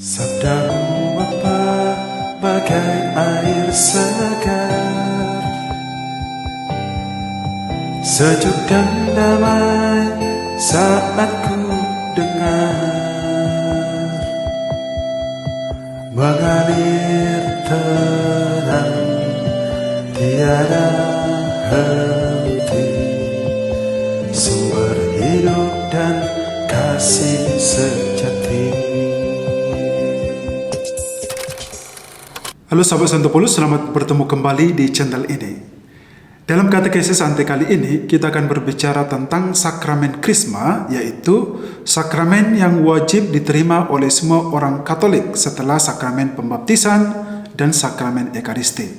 Sabdamu apa bagai air segar, sejuk dan damai saat ku dengar, mengalir tenang tiada henti, sumber hidup dan kasih sejati. Halo sahabat Santo Paulus, selamat bertemu kembali di channel ini. Dalam katekesis santai kali ini, kita akan berbicara tentang sakramen Krisma, yaitu sakramen yang wajib diterima oleh semua orang Katolik setelah sakramen pembaptisan dan sakramen Ekaristi.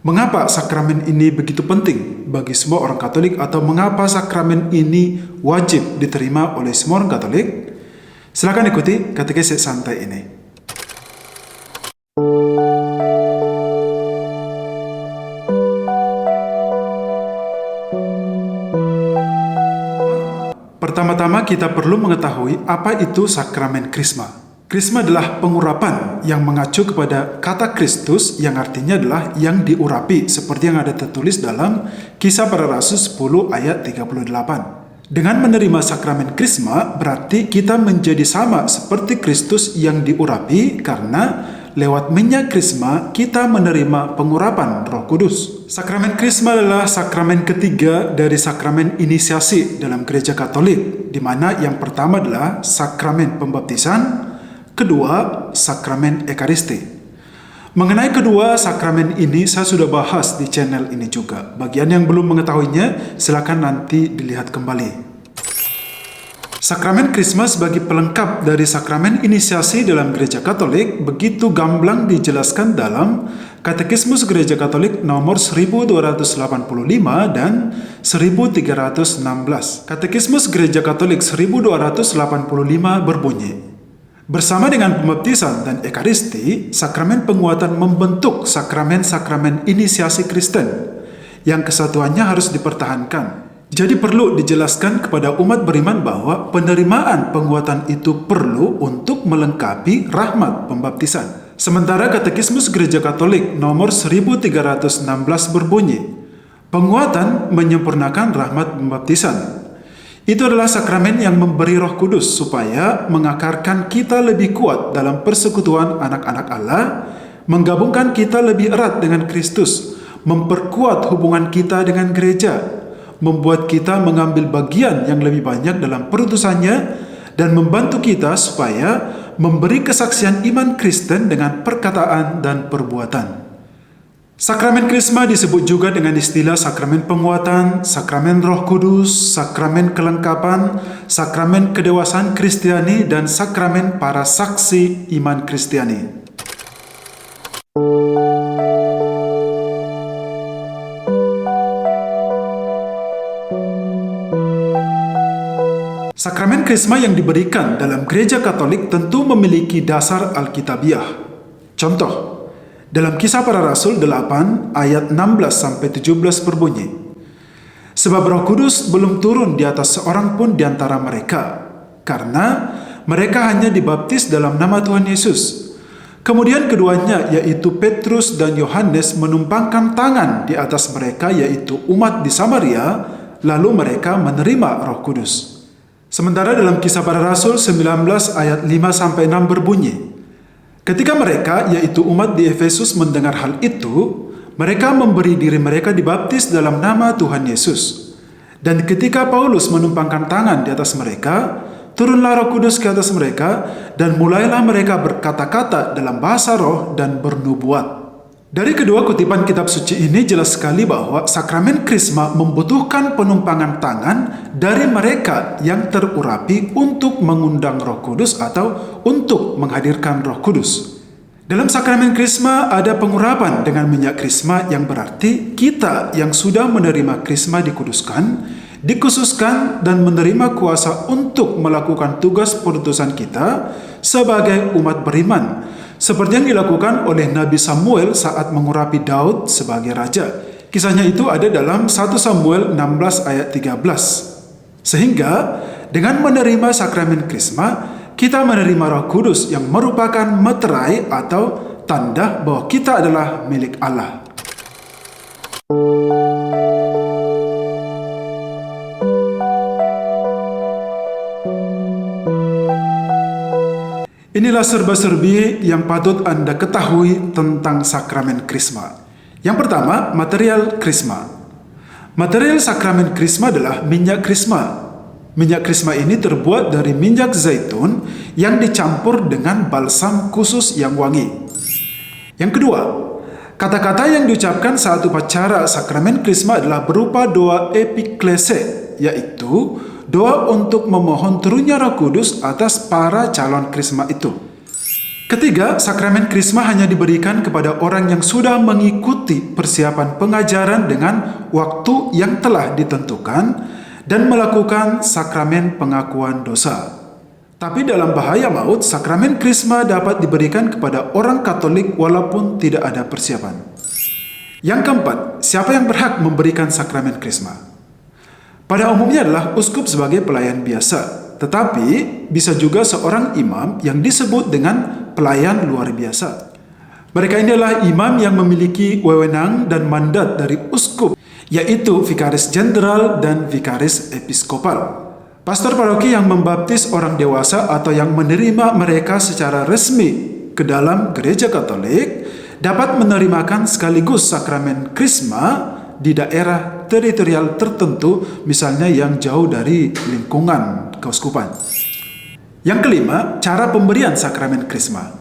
Mengapa sakramen ini begitu penting bagi semua orang Katolik, atau mengapa sakramen ini wajib diterima oleh semua orang Katolik? Silakan ikuti katekesis santai ini. Pertama-tama kita perlu mengetahui apa itu sakramen Krisma. Krisma adalah pengurapan yang mengacu kepada kata Kristus, yang artinya adalah yang diurapi, seperti yang ada tertulis dalam Kisah Para Rasul 10 ayat 38. Dengan menerima sakramen Krisma, berarti kita menjadi sama seperti Kristus yang diurapi, karena lewat minyak Krisma kita menerima pengurapan Roh Kudus. Sakramen Krisma adalah sakramen ketiga dari sakramen inisiasi dalam Gereja Katolik, di mana yang pertama adalah sakramen pembaptisan, kedua sakramen Ekaristi. Mengenai kedua sakramen ini saya sudah bahas di channel ini juga. Bagian yang belum mengetahuinya, silakan nanti dilihat kembali. Sakramen Krisma sebagai pelengkap dari sakramen inisiasi dalam Gereja Katolik begitu gamblang dijelaskan dalam Katekismus Gereja Katolik nomor 1285 dan 1316. Katekismus Gereja Katolik 1285 berbunyi, bersama dengan pembaptisan dan Ekaristi, sakramen penguatan membentuk sakramen-sakramen inisiasi Kristen yang kesatuannya harus dipertahankan. Jadi perlu dijelaskan kepada umat beriman bahwa penerimaan penguatan itu perlu untuk melengkapi rahmat pembaptisan. Sementara Katekismus Gereja Katolik nomor 1316 berbunyi, penguatan menyempurnakan rahmat pembaptisan. Itu adalah sakramen yang memberi Roh Kudus supaya mengakarkan kita lebih kuat dalam persekutuan anak-anak Allah, menggabungkan kita lebih erat dengan Kristus, memperkuat hubungan kita dengan gereja, membuat kita mengambil bagian yang lebih banyak dalam perutusannya, dan membantu kita supaya memberi kesaksian iman Kristen dengan perkataan dan perbuatan. Sakramen Krisma disebut juga dengan istilah sakramen penguatan, sakramen Roh Kudus, sakramen kelengkapan, sakramen kedewasaan Kristiani, dan sakramen para saksi iman Kristiani. Sakramen Krisma yang diberikan dalam Gereja Katolik tentu memiliki dasar Alkitabiah. Contoh, dalam Kisah Para Rasul 8 ayat 16-17 berbunyi, sebab Roh Kudus belum turun di atas seorang pun di antara mereka, karena mereka hanya dibaptis dalam nama Tuhan Yesus. Kemudian keduanya, yaitu Petrus dan Yohanes, menumpangkan tangan di atas mereka, yaitu umat di Samaria, lalu mereka menerima Roh Kudus. Sementara dalam Kisah Para Rasul 19 ayat 5-6 berbunyi, ketika mereka, yaitu umat di Efesus, mendengar hal itu, mereka memberi diri mereka dibaptis dalam nama Tuhan Yesus. Dan ketika Paulus menumpangkan tangan di atas mereka, turunlah Roh Kudus ke atas mereka, dan mulailah mereka berkata-kata dalam bahasa roh dan bernubuat. Dari kedua kutipan kitab suci ini jelas sekali bahwa sakramen Krisma membutuhkan penumpangan tangan dari mereka yang terurapi untuk mengundang Roh Kudus atau untuk menghadirkan Roh Kudus. Dalam sakramen Krisma ada pengurapan dengan minyak Krisma, yang berarti kita yang sudah menerima Krisma dikuduskan, dikhususkan, dan menerima kuasa untuk melakukan tugas perutusan kita sebagai umat beriman, seperti yang dilakukan oleh Nabi Samuel saat mengurapi Daud sebagai raja. Kisahnya itu ada dalam 1 Samuel 16 ayat 13. Sehingga dengan menerima sakramen Krisma, kita menerima Roh Kudus yang merupakan meterai atau tanda bahwa kita adalah milik Allah. Inilah serba-serbi yang patut Anda ketahui tentang sakramen Krisma. Yang pertama, material Krisma. Material sakramen Krisma adalah minyak Krisma. Minyak Krisma ini terbuat dari minyak zaitun yang dicampur dengan balsam khusus yang wangi. Yang kedua, kata-kata yang diucapkan saat upacara sakramen Krisma adalah berupa doa epiklese, yaitu doa untuk memohon turunnya Roh Kudus atas para calon Krisma itu. Ketiga, sakramen Krisma hanya diberikan kepada orang yang sudah mengikuti persiapan pengajaran dengan waktu yang telah ditentukan dan melakukan sakramen pengakuan dosa. Tapi dalam bahaya maut, sakramen Krisma dapat diberikan kepada orang Katolik walaupun tidak ada persiapan. Yang keempat, siapa yang berhak memberikan sakramen Krisma? Pada umumnya adalah uskup sebagai pelayan biasa, tetapi bisa juga seorang imam yang disebut dengan pelayan luar biasa. Mereka ini adalah imam yang memiliki wewenang dan mandat dari uskup, yaitu vikaris jenderal dan vikaris episkopal. Pastor paroki yang membaptis orang dewasa atau yang menerima mereka secara resmi ke dalam gereja Katolik dapat menerimakan sekaligus sakramen Krisma di daerah teritorial tertentu, misalnya yang jauh dari lingkungan keuskupan. Yang kelima, cara pemberian sakramen Krisma.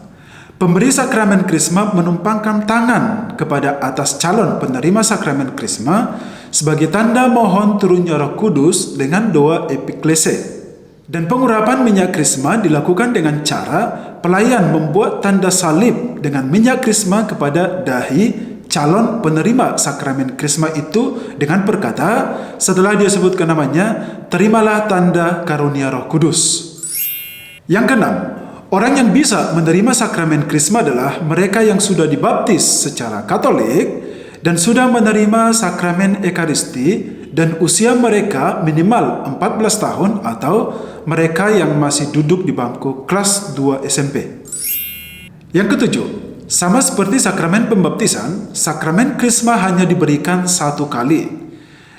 Pemberi sakramen Krisma menumpangkan tangan kepada atas calon penerima sakramen Krisma sebagai tanda mohon turunnya Roh Kudus dengan doa epiklese. Dan pengurapan minyak Krisma dilakukan dengan cara pelayan membuat tanda salib dengan minyak Krisma kepada dahi calon penerima sakramen Krisma itu dengan berkata, setelah dia sebutkan namanya, terimalah tanda karunia Roh Kudus. Yang keenam, orang yang bisa menerima sakramen Krisma adalah mereka yang sudah dibaptis secara Katolik dan sudah menerima sakramen Ekaristi dan usia mereka minimal 14 tahun atau mereka yang masih duduk di bangku kelas 2 SMP. Yang ketujuh, sama seperti sakramen pembaptisan, sakramen Krisma hanya diberikan satu kali.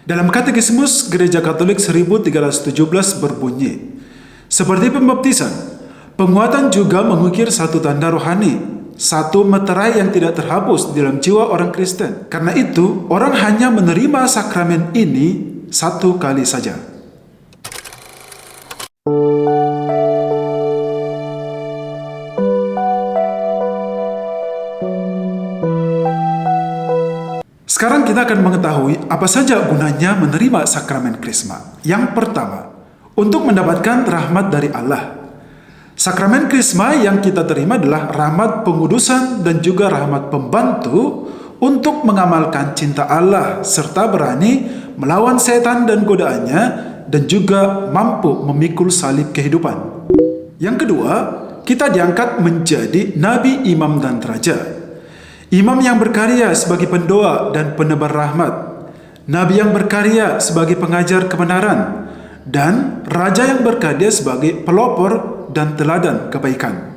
Dalam Katekismus Gereja Katolik 1317 berbunyi, seperti pembaptisan, penguatan juga mengukir satu tanda rohani, satu meterai yang tidak terhapus dalam jiwa orang Kristen. Karena itu, orang hanya menerima sakramen ini satu kali saja. Sekarang kita akan mengetahui apa saja gunanya menerima sakramen Krisma. Yang pertama, untuk mendapatkan rahmat dari Allah. Sakramen Krisma yang kita terima adalah rahmat pengudusan dan juga rahmat pembantu untuk mengamalkan cinta Allah serta berani melawan setan dan godaannya dan juga mampu memikul salib kehidupan. Yang kedua, kita diangkat menjadi nabi, imam, dan raja. Imam yang berkarya sebagai pendoa dan penebar rahmat, nabi yang berkarya sebagai pengajar kebenaran, dan raja yang berkarya sebagai pelopor dan teladan kebaikan.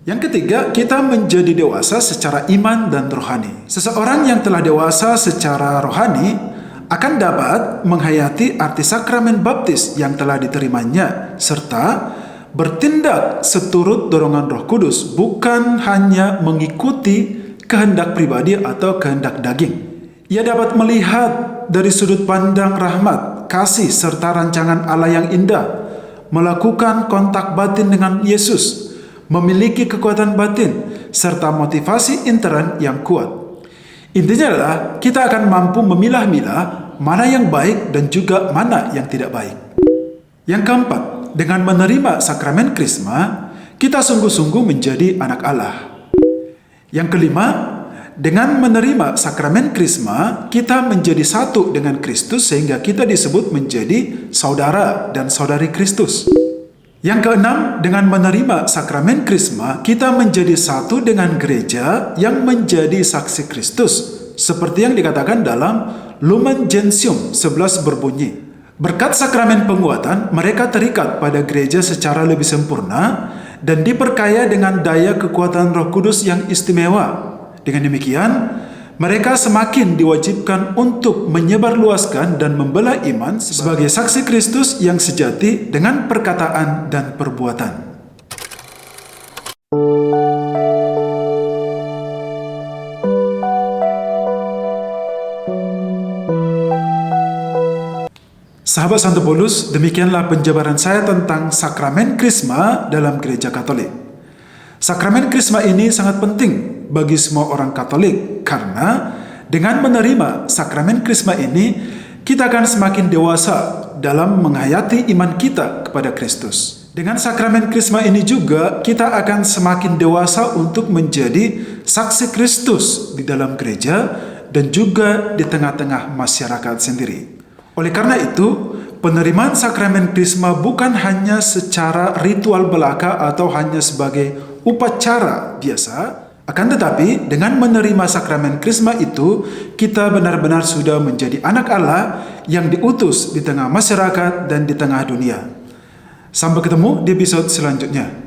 Yang ketiga, kita menjadi dewasa secara iman dan rohani. Seseorang yang telah dewasa secara rohani akan dapat menghayati arti sakramen baptis yang telah diterimanya, serta bertindak seturut dorongan Roh Kudus, bukan hanya mengikuti kehendak pribadi atau kehendak daging. Ia dapat melihat dari sudut pandang rahmat, kasih, serta rancangan Allah yang indah, melakukan kontak batin dengan Yesus, memiliki kekuatan batin, serta motivasi intern yang kuat. Intinya adalah kita akan mampu memilah-milah mana yang baik dan juga mana yang tidak baik. Yang keempat, dengan menerima sakramen Krisma, kita sungguh-sungguh menjadi anak Allah. Yang kelima, dengan menerima sakramen Krisma, kita menjadi satu dengan Kristus sehingga kita disebut menjadi saudara dan saudari Kristus. Yang keenam, dengan menerima sakramen Krisma, kita menjadi satu dengan gereja yang menjadi saksi Kristus, seperti yang dikatakan dalam Lumen Gentium 11 berbunyi, Berkat sakramen penguatan, mereka terikat pada gereja secara lebih sempurna dan diperkaya dengan daya kekuatan Roh Kudus yang istimewa. Dengan demikian, mereka semakin diwajibkan untuk menyebarluaskan dan membela iman sebagai saksi Kristus yang sejati dengan perkataan dan perbuatan. Sahabat Santo Paulus, demikianlah penjabaran saya tentang sakramen Krisma dalam Gereja Katolik. Sakramen Krisma ini sangat penting bagi semua orang Katolik karena dengan menerima sakramen Krisma ini, kita akan semakin dewasa dalam menghayati iman kita kepada Kristus. Dengan sakramen Krisma ini juga, kita akan semakin dewasa untuk menjadi saksi Kristus di dalam gereja dan juga di tengah-tengah masyarakat sendiri. Oleh karena itu, penerimaan sakramen Krisma bukan hanya secara ritual belaka atau hanya sebagai upacara biasa, akan tetapi dengan menerima sakramen Krisma itu, kita benar-benar sudah menjadi anak Allah yang diutus di tengah masyarakat dan di tengah dunia. Sampai ketemu di episode selanjutnya.